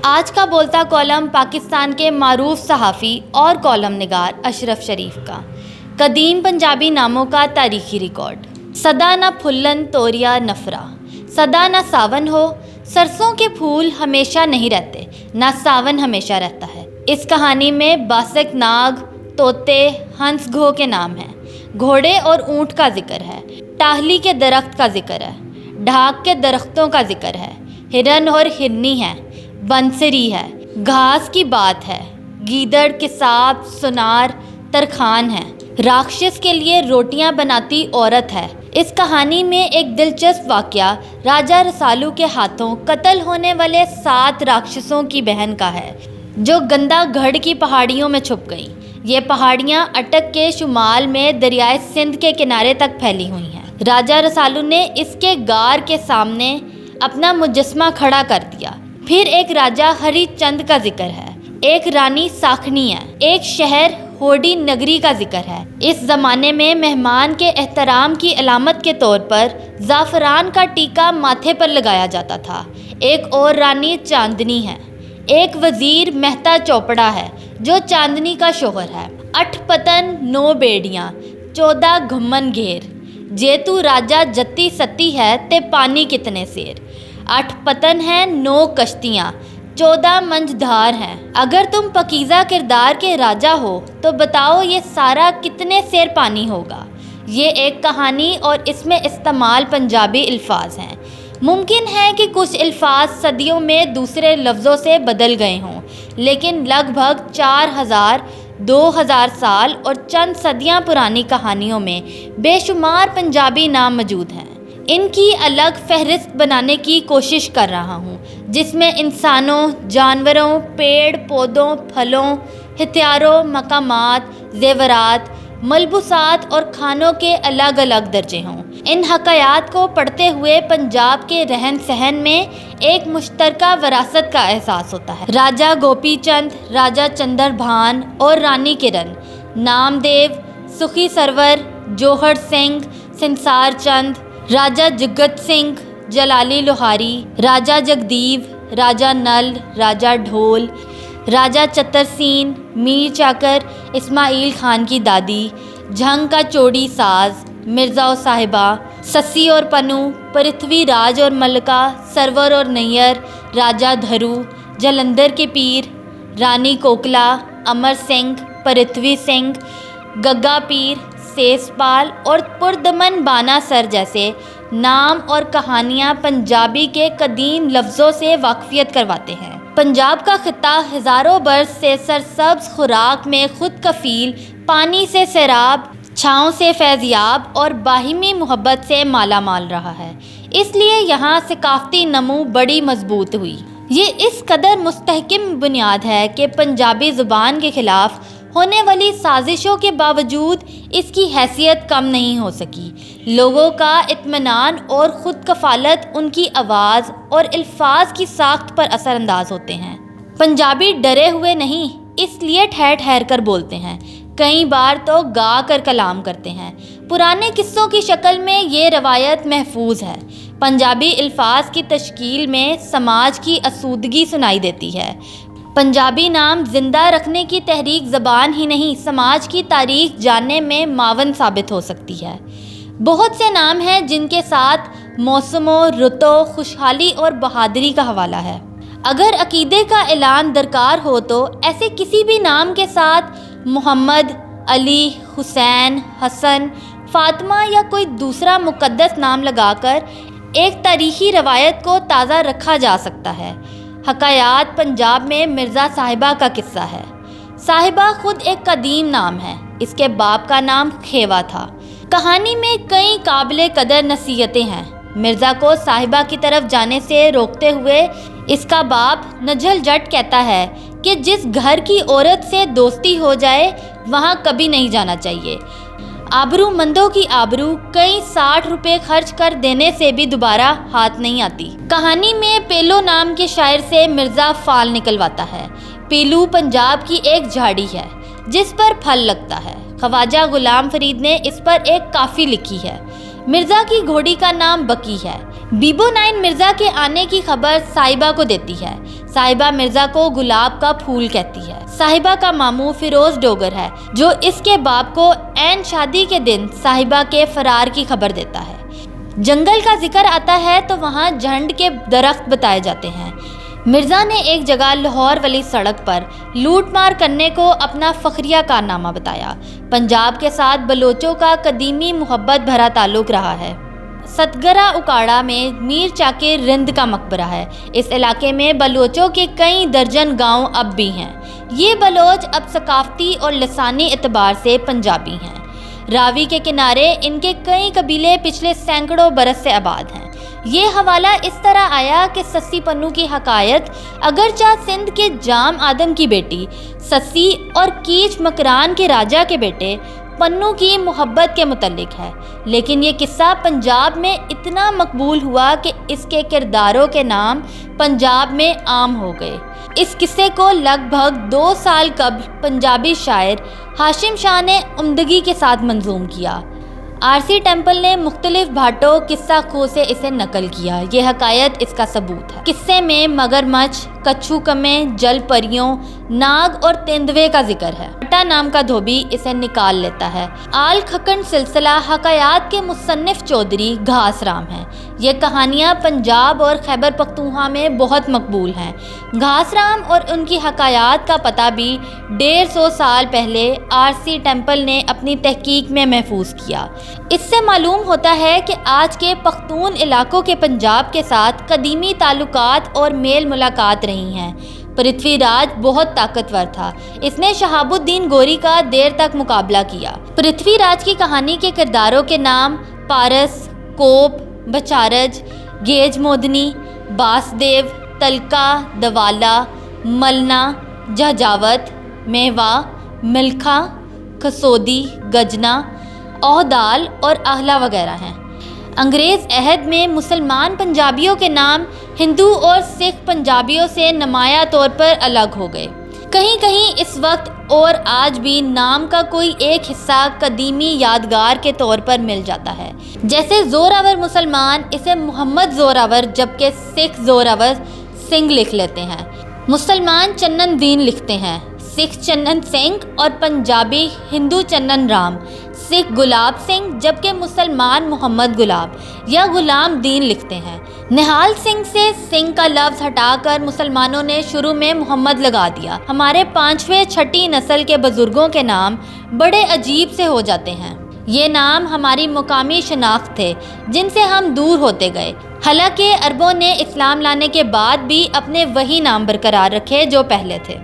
آج کا بولتا کالم پاکستان کے معروف صحافی اور کالم نگار اشرف شریف کا قدیم پنجابی ناموں کا تاریخی ریکارڈ۔ سدا نہ پھلن توریا نفرا، سدا نہ ساون ہو، سرسوں کے پھول ہمیشہ نہیں رہتے، نہ ساون ہمیشہ رہتا ہے۔ اس کہانی میں باسک ناگ، طوطے، ہنس گھو کے نام ہیں، گھوڑے اور اونٹ کا ذکر ہے، ٹاہلی کے درخت کا ذکر ہے، ڈھاک کے درختوں کا ذکر ہے، ہرن اور ہرنی ہے، بنسری ہے، گھاس کی بات ہے، گیدڑ، کساب، سنار، ترخان ہے، راکشس کے لیے روٹیاں بناتی عورت ہے۔ اس کہانی میں ایک دلچسپ واقعہ راجہ رسالو کے ہاتھوں قتل ہونے والے 7 راکشسوں کی بہن کا ہے، جو گندا گڑھ کی پہاڑیوں میں چھپ گئیں۔ یہ پہاڑیاں اٹک کے شمال میں دریائے سندھ کے کنارے تک پھیلی ہوئی ہیں۔ راجہ رسالو نے اس کے غار کے سامنے اپنا مجسمہ کھڑا کر دیا۔ پھر ایک راجہ ہری چند کا ذکر ہے، ایک رانی ساکھنی ہے، ایک شہر ہوڈی نگری کا ذکر ہے۔ اس زمانے میں مہمان کے احترام کی علامت کے طور پر زعفران کا ٹیکا ماتھے پر لگایا جاتا تھا۔ ایک اور رانی چاندنی ہے، ایک وزیر مہتا چوپڑا ہے جو چاندنی کا شوہر ہے۔ 8 پتن 9 بیڑیاں 14 گھمن گھیر، جے تو راجہ جتی ستی ہے تے پانی کتنے سیر۔ 8 پتن ہیں 9 کشتیاں 14 منجھ دھار ہیں۔ اگر تم پکیزہ کردار کے راجہ ہو تو بتاؤ یہ سارا کتنے سیر پانی ہوگا۔ یہ ایک کہانی اور اس میں استعمال پنجابی الفاظ ہیں۔ ممکن ہے کہ کچھ الفاظ صدیوں میں دوسرے لفظوں سے بدل گئے ہوں، لیکن لگ بھگ 4000 2000 سال اور چند صدیاں پرانی کہانیوں میں بے شمار پنجابی نام موجود ہیں۔ ان کی الگ فہرست بنانے کی کوشش کر رہا ہوں، جس میں انسانوں، جانوروں، پیڑ پودوں، پھلوں، ہتھیاروں، مقامات، زیورات، ملبوسات اور کھانوں کے الگ الگ درجے ہوں۔ ان حکایات کو پڑھتے ہوئے پنجاب کے رہن سہن میں ایک مشترکہ وراثت کا احساس ہوتا ہے۔ راجہ گوپی چند، راجہ چندر بھان اور رانی کرن، نام دیو، سخی سرور، جوہر سنگھ، سنسار چند، راجہ جگت سنگھ، جلالی لوہاری، راجہ جگدیو، راجہ نل، راجہ ڈھول، راجہ چتر سین، میر چاکر، اسماعیل خان کی دادی، جھنگ کا چوڑی ساز، مرزا و صاحبہ، سسی اور پنو، پرتھوی راج اور ملکہ، سرور اور نیر، راجہ دھرو، جلندر کے پیر، رانی کوکلا، امر سنگھ، پرتھوی سنگھ، گگا پیر، سیس پال اور پردمن بانا سر جیسے نام اور کہانیاں پنجابی کے قدیم لفظوں سے واقفیت کرواتے ہیں۔ پنجاب کا خطہ ہزاروں برس سے سرسبز خوراک میں خود کفیل، پانی سے سیراب، چھاؤں سے فیضیاب اور باہمی محبت سے مالا مال رہا ہے۔ اس لیے یہاں ثقافتی نمو بڑی مضبوط ہوئی۔ یہ اس قدر مستحکم بنیاد ہے کہ پنجابی زبان کے خلاف ہونے والی سازشوں کے باوجود اس کی حیثیت کم نہیں ہو سکی۔ لوگوں کا اطمینان اور خود کفالت ان کی آواز اور الفاظ کی ساخت پر اثر انداز ہوتے ہیں۔ پنجابی ڈرے ہوئے نہیں، اس لیے ٹھہر ٹھہر کر بولتے ہیں، کئی بار تو گا کر کلام کرتے ہیں۔ پرانے قصوں کی شکل میں یہ روایت محفوظ ہے۔ پنجابی الفاظ کی تشکیل میں سماج کی اسودگی سنائی دیتی ہے۔ پنجابی نام زندہ رکھنے کی تحریک زبان ہی نہیں، سماج کی تاریخ جاننے میں معاون ثابت ہو سکتی ہے۔ بہت سے نام ہیں جن کے ساتھ موسموں، رتوں، خوشحالی اور بہادری کا حوالہ ہے۔ اگر عقیدے کا اعلان درکار ہو تو ایسے کسی بھی نام کے ساتھ محمد، علی، حسین، حسن، فاطمہ یا کوئی دوسرا مقدس نام لگا کر ایک تاریخی روایت کو تازہ رکھا جا سکتا ہے۔ حکایات پنجاب میں مرزا صاحبہ کا قصہ ہے۔ صاحبہ خود ایک قدیم نام ہے، اس کے باپ کا نام خیوا تھا۔ کہانی میں کئی قابل قدر نصیحتیں ہیں۔ مرزا کو صاحبہ کی طرف جانے سے روکتے ہوئے اس کا باپ نجھل جٹ کہتا ہے کہ جس گھر کی عورت سے دوستی ہو جائے وہاں کبھی نہیں جانا چاہیے۔ آبرو مندوں کی آبرو کئی 60 روپے خرچ کر دینے سے بھی دوبارہ ہاتھ نہیں آتی۔ کہانی میں پیلو نام کے شاعر سے مرزا فال نکلواتا ہے۔ پیلو پنجاب کی ایک جھاڑی ہے جس پر پھل لگتا ہے۔ خواجہ غلام فرید نے اس پر ایک کافی لکھی ہے۔ مرزا کی گھوڑی کا نام بکی ہے۔ بیبو 9 مرزا کے آنے کی خبر صاحبہ کو دیتی ہے۔ صاحبہ مرزا کو گلاب کا پھول کہتی ہے۔ صاحبہ کا ماموں فیروز ڈوگر ہے جو اس کے باپ کو عین شادی کے دن صاحبہ کے فرار کی خبر دیتا ہے۔ جنگل کا ذکر آتا ہے تو وہاں جھنڈ کے درخت بتائے جاتے ہیں۔ مرزا نے ایک جگہ لاہور والی سڑک پر لوٹ مار کرنے کو اپنا فخریہ کارنامہ بتایا۔ پنجاب کے ساتھ بلوچوں کا قدیمی محبت بھرا تعلق رہا ہے۔ ستگرہ اکاڑا میں میر چاکر رند کا مقبرہ ہے۔ اس علاقے میں بلوچوں کے کئی درجن گاؤں اب بھی ہیں۔ یہ بلوچ اب ثقافتی اور لسانی اعتبار سے پنجابی ہیں۔ راوی کے کنارے ان کے کئی قبیلے پچھلے سینکڑوں برس سے آباد ہیں۔ یہ حوالہ اس طرح آیا کہ سسی پنو کی حکایت اگرچہ سندھ کے جام آدم کی بیٹی سسی اور کیچ مکران کے راجہ کے بیٹے پنو کی محبت کے متعلق ہے، لیکن یہ قصہ پنجاب میں اتنا مقبول ہوا کہ اس کے کرداروں کے نام پنجاب میں عام ہو گئے۔ اس قصے کو لگ بھگ 2 سال قبل پنجابی شاعر ہاشم شاہ نے عمدگی کے ساتھ منظوم کیا۔ آرسی ٹیمپل نے مختلف بھاٹوں قصہ خو سے اسے نقل کیا۔ یہ حکایت اس کا ثبوت ہے۔ قصے میں مگرمچھ، کچھو کمیں، جل پریوں، ناگ اور تیندوے کا ذکر ہے۔ اٹا نام کا دھوبی اسے نکال لیتا ہے۔ آل کھکن سلسلہ حکایات کے مصنف چودھری گھاس رام ہیں۔ یہ کہانیاں پنجاب اور خیبر پختونخوا میں بہت مقبول ہیں۔ گھاس رام اور ان کی حکایات کا پتہ بھی 150 سال پہلے آرسی ٹیمپل نے اپنی تحقیق میں محفوظ کیا۔ اس سے معلوم ہوتا ہے کہ آج کے پختون علاقوں کے پنجاب کے ساتھ قدیمی تعلقات اور میل ملاقات رہی ہیں۔ پرتھوی راج بہت طاقتور تھا۔ اس نے شہاب الدین گوری کا دیر تک مقابلہ کیا۔ پرتھوی راج کی کہانی کے کرداروں کے نام پارس، کوپ، بچارج، گیج مودنی، باسدیو، تلکا، دوالا، ملنا، جہجاوت، میوا، ملکھا، کسودی، گجنا، اودال اور اہلا وغیرہ ہیں۔ انگریز عہد میں مسلمان پنجابیوں کے نام ہندو اور سکھ پنجابیوں سے نمایاں طور پر الگ ہو گئے۔ کہیں کہیں اس وقت اور آج بھی نام کا کوئی ایک حصہ قدیمی یادگار کے طور پر مل جاتا ہے، جیسے زوراور مسلمان اسے محمد زوراور جبکہ سکھ زوراور سنگھ لکھ لیتے ہیں، مسلمان چنن دین لکھتے ہیں، سکھ چنن سنگھ اور پنجابی ہندو چنن رام، سکھ گلاب سنگھ جبکہ مسلمان محمد گلاب یا غلام دین لکھتے ہیں۔ نہال سنگھ سے سنگھ کا لفظ ہٹا کر مسلمانوں نے شروع میں محمد لگا دیا۔ ہمارے 5ویں 6ٹھی نسل کے بزرگوں کے نام بڑے عجیب سے ہو جاتے ہیں۔ یہ نام ہماری مقامی شناخت تھے جن سے ہم دور ہوتے گئے، حالانکہ عربوں نے اسلام لانے کے بعد بھی اپنے وہی نام برقرار رکھے جو پہلے تھے۔